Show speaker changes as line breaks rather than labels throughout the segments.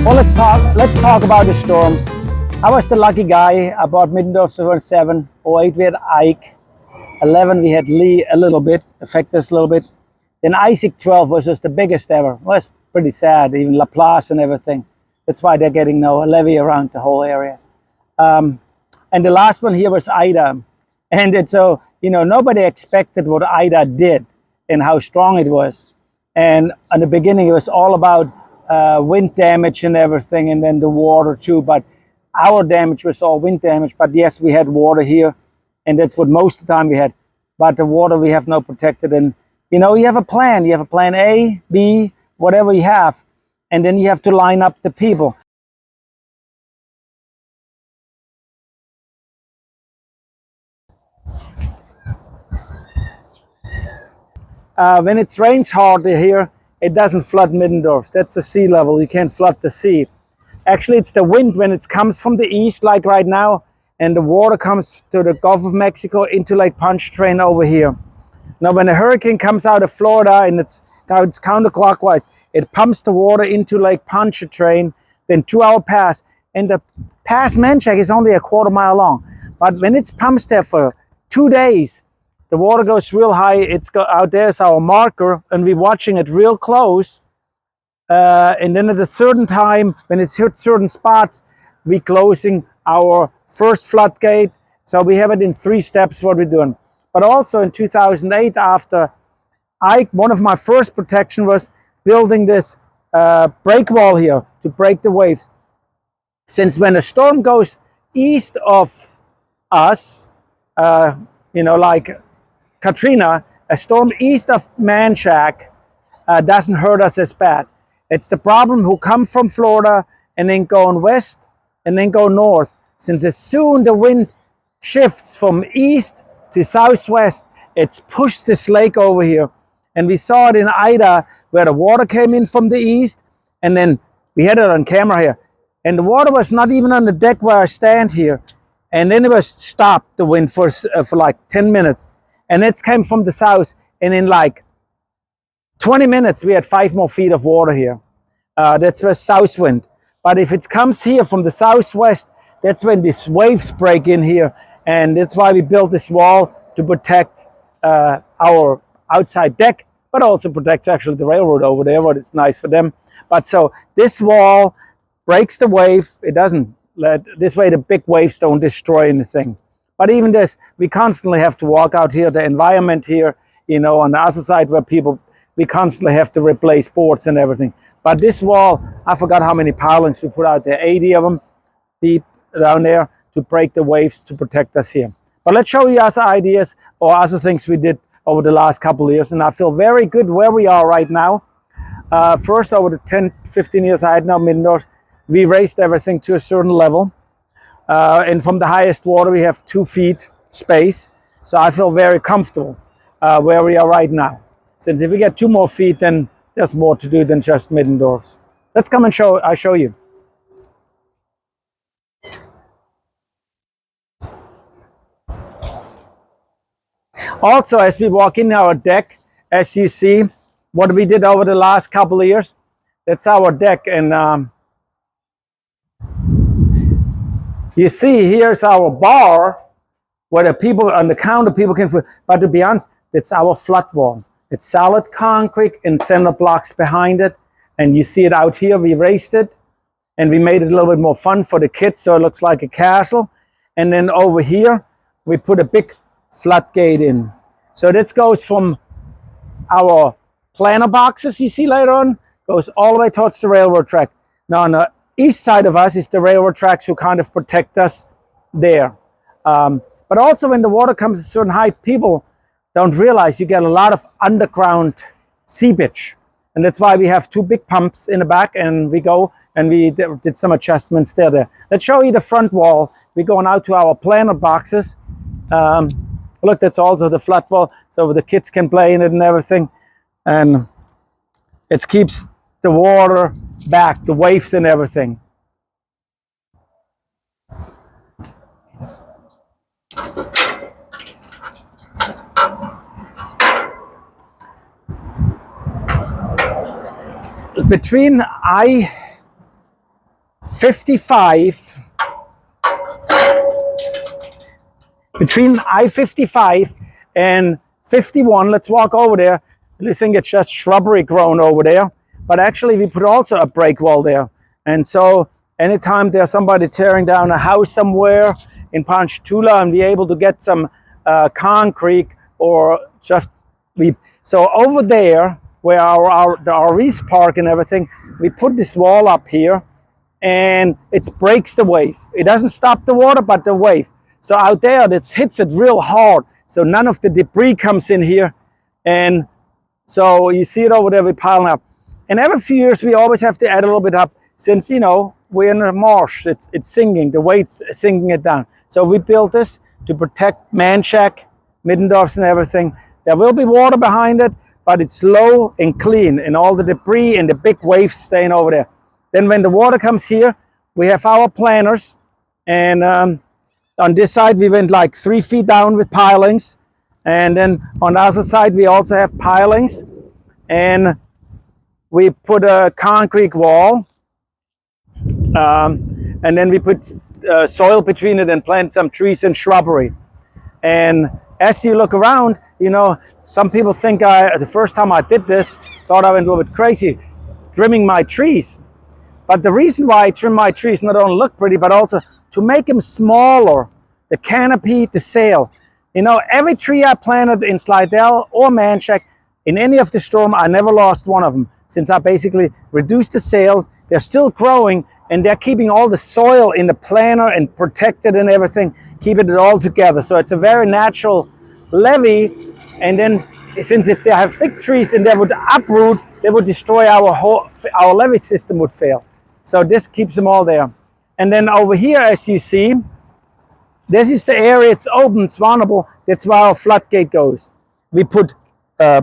Well, let's talk about the storm. I was the lucky guy. I bought Middendorf 07, 08 we had Ike, 11 we had Lee a little bit, affected us a little bit. Then Isaac 12 was just the biggest ever. Well, it's pretty sad, even Laplace and everything. That's why they're getting no levee around the whole area. And the last one here was Ida. And it's so, nobody expected what Ida did and how strong it was. And in the beginning, it was all about wind damage and everything, and then the water too. But our damage was all wind damage. But yes, we had water here, and that's what most of the time we had. But the water we have now protected. And, you have a plan. You have a plan A, B, whatever you have. And then you have to line up the people. When it rains hard here, it doesn't flood Middendorf. That's the sea level. You can't flood the sea. Actually, it's the wind when it comes from the east, like right now, and the water comes to the Gulf of Mexico into Lake Pontchartrain over here. Now, when a hurricane comes out of Florida and it's counterclockwise, it pumps the water into Lake Pontchartrain, then 2 hour pass, and the pass Manchac is only a quarter mile long. But when it's pumps there for 2 days, the water goes real high. It's out there's our marker, and we're watching it real close. And then at a certain time, when it's hit certain spots, we're closing our first floodgate. So we have it in 3 steps what we're doing. But also in 2008, after Ike, one of my first protection was building this break wall here to break the waves. Since when a storm goes east of us, like Katrina, a storm east of Manchac doesn't hurt us as bad. It's the problem who come from Florida and then going west and then go north. Since as soon the wind shifts from east to southwest, it's pushed this lake over here. And we saw it in Ida, where the water came in from the east, and then we had it on camera here. And the water was not even on the deck where I stand here. And then it was stopped, the wind, for like 10 minutes. And it came from the south, and in like 20 minutes, we had 5 more feet of water here. That's the south wind. But if it comes here from the southwest, that's when these waves break in here. And that's why we built this wall to protect our outside deck, but also protects actually the railroad over there, but it's nice for them. But so this wall breaks the wave. It doesn't this way the big waves don't destroy anything. But even this, we constantly have to walk out here, the environment here, on the other side where we constantly have to replace boards and everything. But this wall, I forgot how many pilings we put out there, 80 of them deep down there to break the waves to protect us here. But let's show you other ideas or other things we did over the last couple of years. And I feel very good where we are right now. First, over the 10, 15 years I had now Middendorf, we raised everything to a certain level. And from the highest water, we have 2 feet space. So I feel very comfortable where we are right now. Since if we get 2 more feet, then there's more to do than just Middendorf's. Let's come and I'll show you. Also, as we walk in our deck, as you see, what we did over the last couple of years, that's our deck. And you see, here's our bar where the people on the counter, people can, but to be honest, that's our flood wall. It's solid concrete and center blocks behind it. And you see it out here, we raised it and we made it a little bit more fun for the kids. So it looks like a castle. And then over here, we put a big floodgate in. So this goes from our planter boxes you see later on, goes all the way towards the railroad track. Now on the east side of us is the railroad tracks who kind of protect us there. But also when the water comes to a certain height, people don't realize you get a lot of underground seepage. And that's why we have 2 big pumps in the back, and we go and we did some adjustments there. Let's show you the front wall. We're going out to our planter boxes. Look, that's also the flood wall, so the kids can play in it and everything. And it keeps the water back, the waves and everything. Between 55, between I-55 and 51, let's walk over there. You think it's just shrubbery grown over there, but actually we put also a break wall there. And so anytime there's somebody tearing down a house somewhere in Ponchatoula and we're able to get some concrete or just so over there where our RVs park and everything, we put this wall up here and it breaks the wave. It doesn't stop the water, but the wave. So out there, it hits it real hard. So none of the debris comes in here. And so you see it over there, we're piling up. And every few years, we always have to add a little bit up since, you know, we're in a marsh. It's sinking, the weight's sinking it down. So we built this to protect Manchac, Middendorfs and everything. There will be water behind it, but it's low and clean and all the debris and the big waves staying over there. Then when the water comes here, we have our planters. And on this side, we went like 3 feet down with pilings. And then on the other side, we also have pilings. And we put a concrete wall. And then we put soil between it and plant some trees and shrubbery. And as you look around, you know, some people think the first time I did this, thought I went a little bit crazy, trimming my trees. But the reason why I trim my trees not only look pretty, but also to make them smaller, the canopy, the sail. You know, every tree I planted in Slidell or Manchac, in any of the storm, I never lost one of them. Since I basically reduced the sail, they're still growing and they're keeping all the soil in the planter and protected and everything, keeping it all together. So it's a very natural levee. And then since if they have big trees and they would uproot, they would destroy our levee system would fail. So this keeps them all there. And then over here, as you see, this is the area, it's open, it's vulnerable. That's where our floodgate goes. We put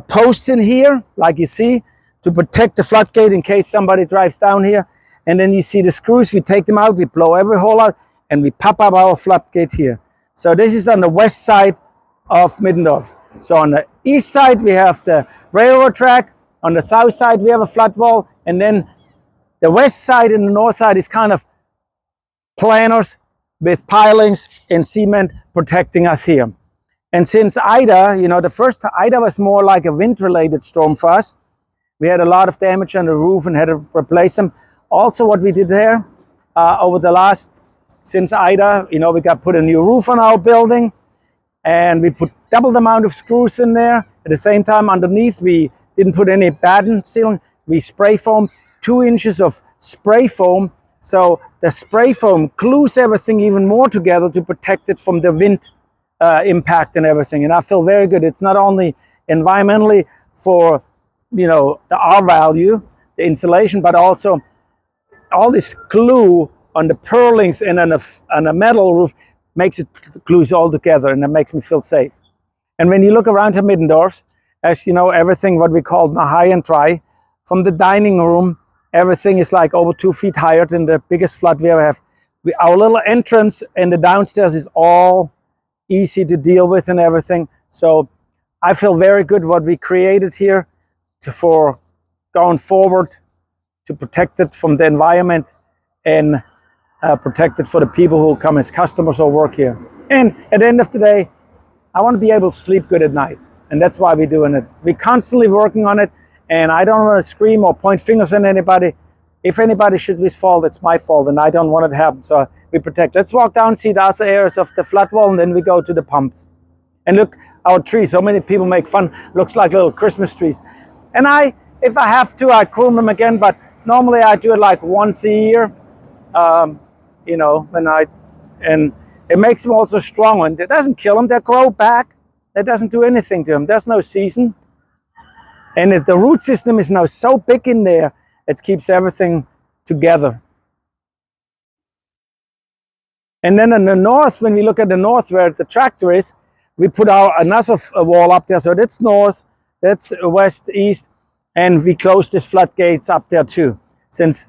posts in here, like you see, to protect the floodgate in case somebody drives down here. And then you see the screws, we take them out, we blow every hole out, and we pop up our floodgate here. So this is on the west side of Middendorf. So on the east side, we have the railroad track. On the south side, we have a flood wall. And then the west side and the north side is kind of planters with pilings and cement protecting us here. And since Ida, you know, the first Ida was more like a wind-related storm for us. We had a lot of damage on the roof and had to replace them. Also, what we did there over the last, since Ida, you know, we got put a new roof on our building and we put double the amount of screws in there. At the same time, underneath, we didn't put any batten sealing. We spray foamed 2 inches of spray foam. So the spray foam glues everything even more together to protect it from the wind impact and everything. And I feel very good. It's not only environmentally for, you know, the R value, the insulation, but also all this glue on the purlins and on a metal roof makes it glues all together, and it makes me feel safe. And when you look around to Middendorf, as you know, everything what we call the high and dry, from the dining room, everything is like over 2 feet higher than the biggest flood we ever have. Our little entrance and the downstairs is all easy to deal with and everything. So I feel very good what we created here for going forward, to protect it from the environment and protect it for the people who come as customers or work here. And at the end of the day, I want to be able to sleep good at night. And that's why we're doing it. We're constantly working on it. And I don't want to scream or point fingers at anybody. If anybody should be fault, it's my fault, and I don't want it to happen. So we protect. Let's walk down, see the other areas of the flood wall, and then we go to the pumps. And look, our trees. So many people make fun. Looks like little Christmas trees. And if I have to, I prune them again. But normally I do it like once a year. You know, and it makes them also strong. And it doesn't kill them. They grow back. It doesn't do anything to them. There's no season. And if the root system is now so big in there, it keeps everything together. And then in the north, when we look at the north where the tractor is, we put another wall up there. So that's north, that's west, east, and we close these floodgates up there too, since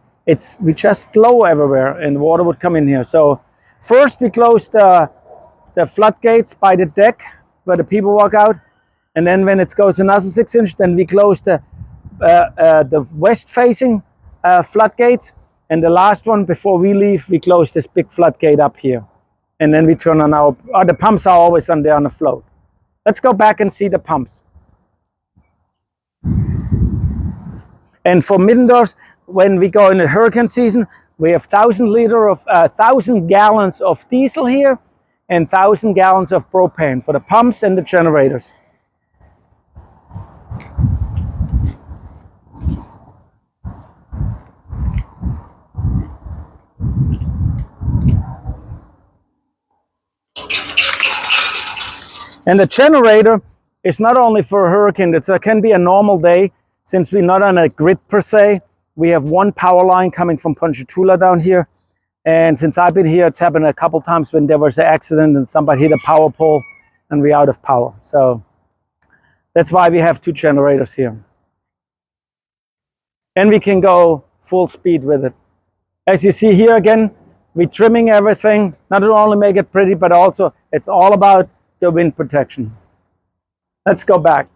we just low everywhere and water would come in here. So first we closed the floodgates by the deck where the people walk out. And then when it goes another 6 inch, then we close the west-facing floodgates. And the last one, before we leave, we close this big floodgate up here. And then we turn on the pumps are always on there on the float. Let's go back and see the pumps. And for Middendorf, when we go in the hurricane season, we have 1,000 gallons of diesel here and 1,000 gallons of propane for the pumps and the generators. And the generator is not only for a hurricane, it can be a normal day. Since we're not on a grid per se, we have one power line coming from Ponchatoula down here. And since I've been here, it's happened a couple times when there was an accident and somebody hit a power pole and we're out of power. So that's why we have 2 generators here. And we can go full speed with it. As you see here again, we're trimming everything, not to only make it pretty, but also it's all about the wind protection. Let's go back.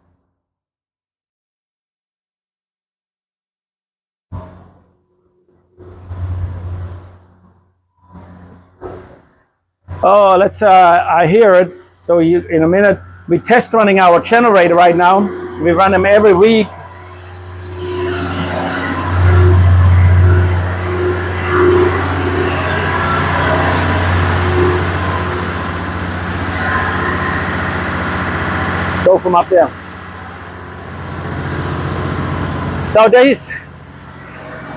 Oh, let's, I hear it. So in a minute, we test running our generator right now. We run them every week. Go from up there. So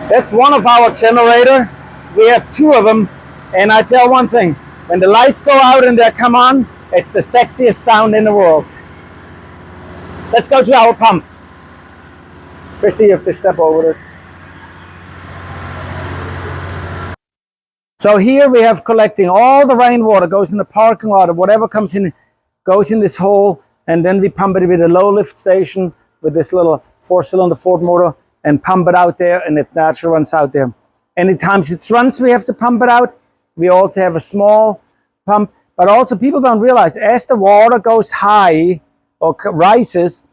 that's one of our generator. We have 2 of them. And I tell one thing, when the lights go out and they come on, it's the sexiest sound in the world. Let's go to our pump. Christy, you have to step over this. So here we have collecting all the rainwater, goes in the parking lot, or whatever comes in, goes in this hole, and then we pump it with a low lift station with this little 4-cylinder Ford motor and pump it out there, and it's natural runs out there. Anytime it runs, we have to pump it out. We also have a small pump, but also people don't realize as the water goes high or rises,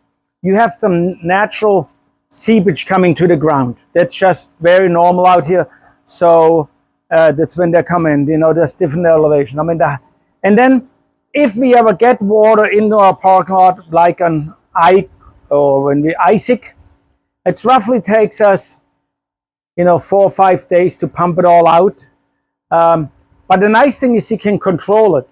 you have some natural seepage coming to the ground. That's just very normal out here. So that's when they come in, you know, there's different elevation. I mean, and then if we ever get water into our parking lot, like an Ike or when we Isaac, it roughly takes us, you know, 4 or 5 days to pump it all out. But the nice thing is you can control it.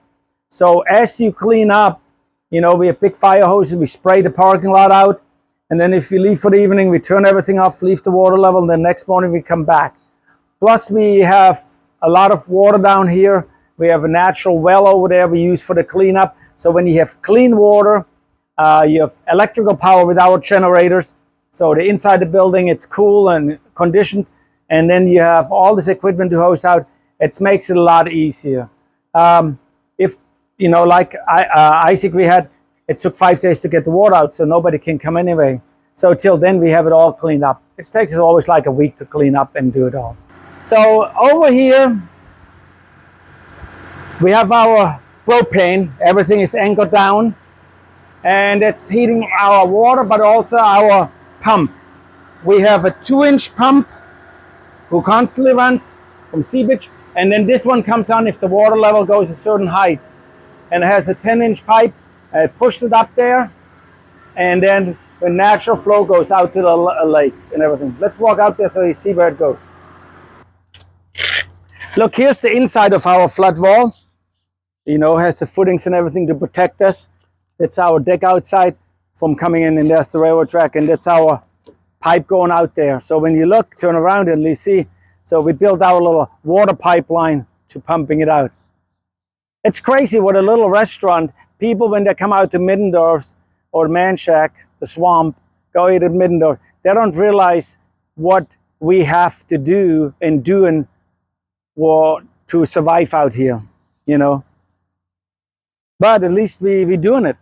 So as you clean up, you know, we have big fire hoses, we spray the parking lot out. And then if we leave for the evening, we turn everything off, leave the water level, and the next morning we come back. Plus we have a lot of water down here. We have a natural well over there we use for the cleanup. So when you have clean water, you have electrical power with our generators. So the inside the building, it's cool and conditioned. And then you have all this equipment to hose out. It makes it a lot easier. If, you know, like Isaac we had, it took 5 days to get the water out, so nobody can come anyway. So till then we have it all cleaned up. It takes us always like a week to clean up and do it all. So over here, we have our propane. Everything is anchored down. And it's heating our water, but also our pump. We have a 2-inch pump who constantly runs from seepage. And then this one comes on if the water level goes a certain height. And it has a 10-inch pipe. It pushes it up there. And then when natural flow goes out to the lake and everything. Let's walk out there so you see where it goes. Look, here's the inside of our flood wall. You know, has the footings and everything to protect us. That's our deck outside from coming in, and there's the railroad track, and that's our pipe going out there. So when you look, turn around and you see, so we built our little water pipeline to pumping it out. It's crazy what a little restaurant, people when they come out to Middendorf or Manchac, the swamp, go eat at Middendorf, they don't realize what we have to do and doing to survive out here, you know. But at least we're doing it.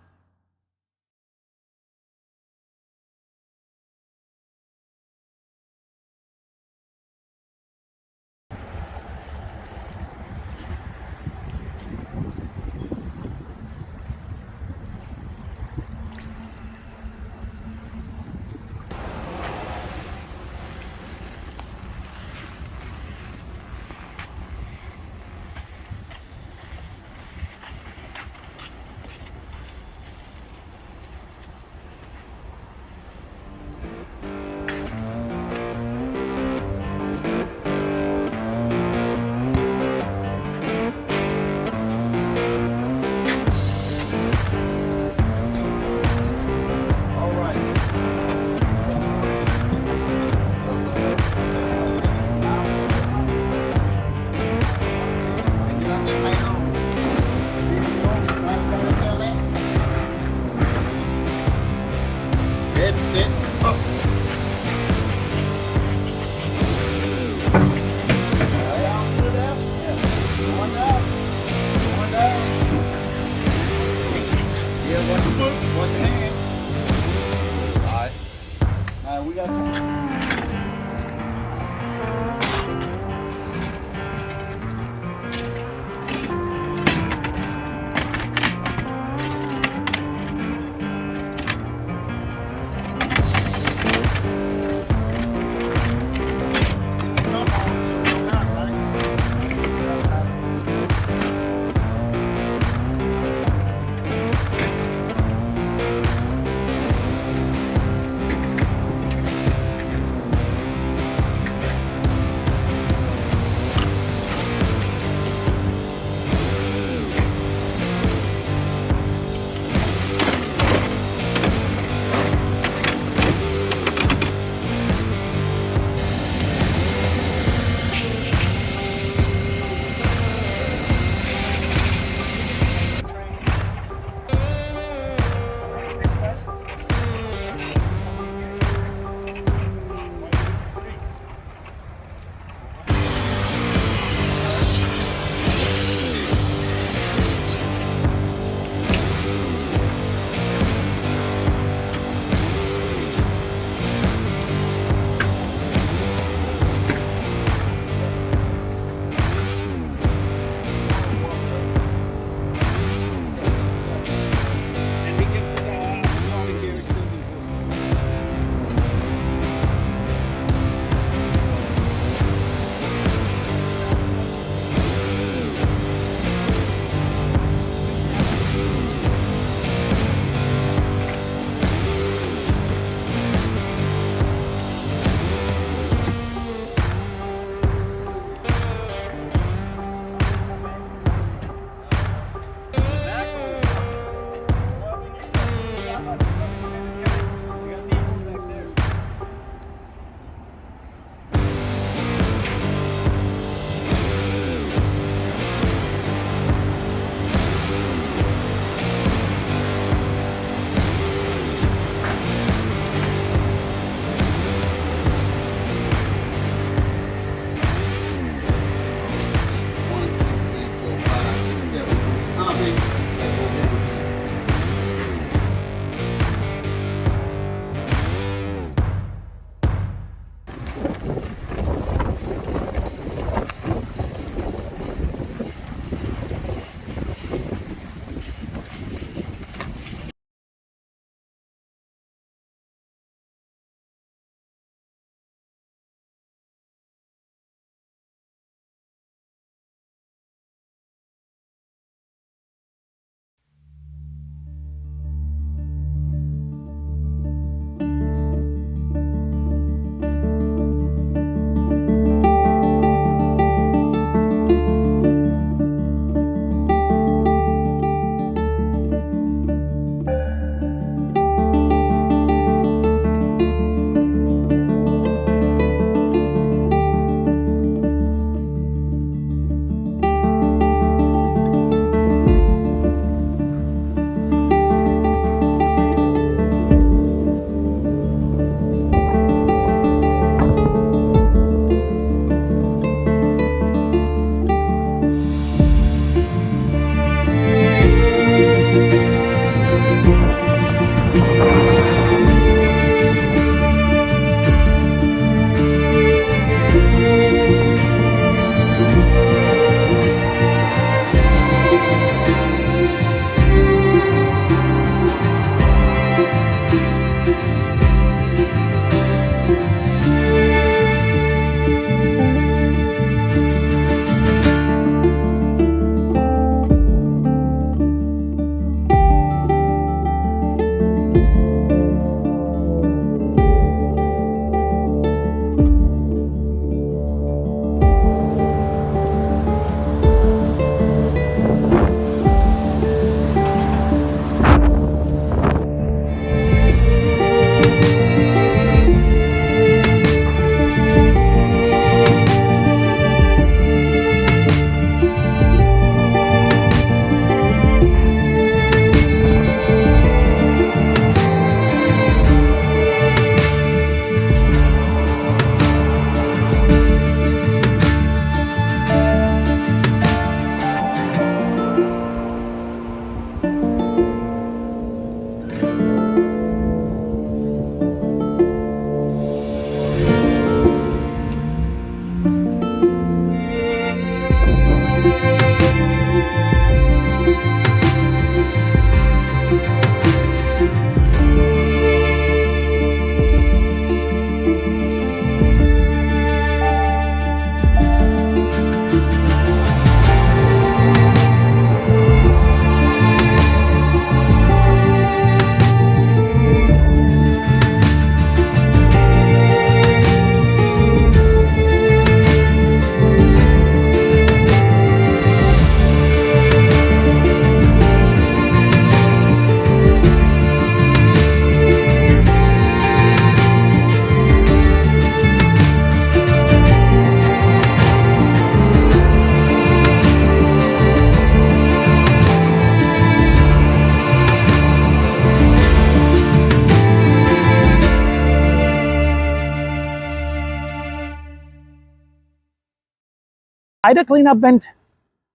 The cleanup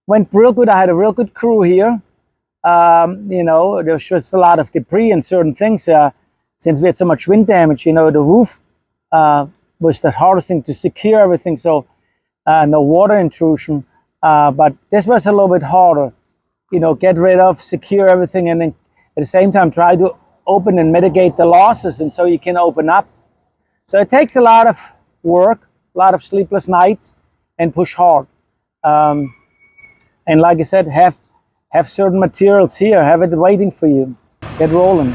went real good. I had a real good crew here. You know, there's just a lot of debris and certain things. Since we had so much wind damage, you know, the roof was the hardest thing to secure everything, so no water intrusion. But this was a little bit harder. You know, get rid of, secure everything, and then at the same time try to open and mitigate the losses, and so you can open up. So it takes a lot of work, a lot of sleepless nights, and push hard. And like I said, have certain materials here, have it waiting for you. Get rolling.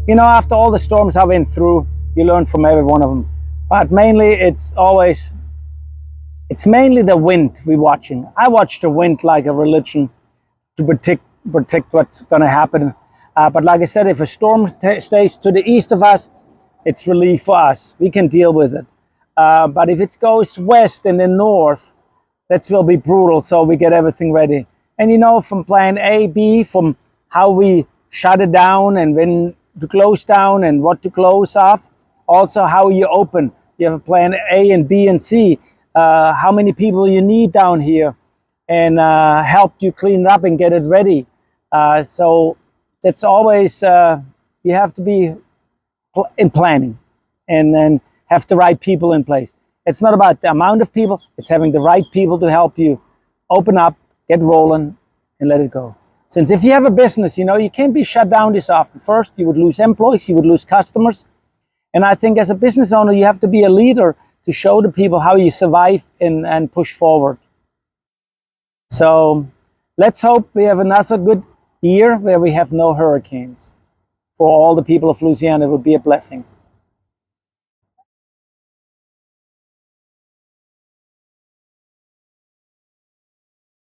You know, after all the storms I went through, you learn from every one of them. But mainly, it's mainly the wind we're watching. I watch the wind like a religion to predict what's going to happen. But like I said, if a storm stays to the east of us, it's relief for us. We can deal with it. But if it goes west and then north, that will be brutal. So we get everything ready. And you know, from plan A, B, from how we shut it down and when to close down and what to close off. Also, how you open. You have a plan A and B and C. How many people you need down here, and help you clean it up and get it ready. So that's always, you have to be in planning, and then have the right people in place. It's not about the amount of people, it's having the right people to help you open up, get rolling, and let it go. Since if you have a business, you can't be shut down this often. First, you would lose employees, you would lose customers. And I think as a business owner, you have to be a leader to show the people how you survive and push forward. So let's hope we have another good year where we have no hurricanes. For all the people of Louisiana, it would be a blessing.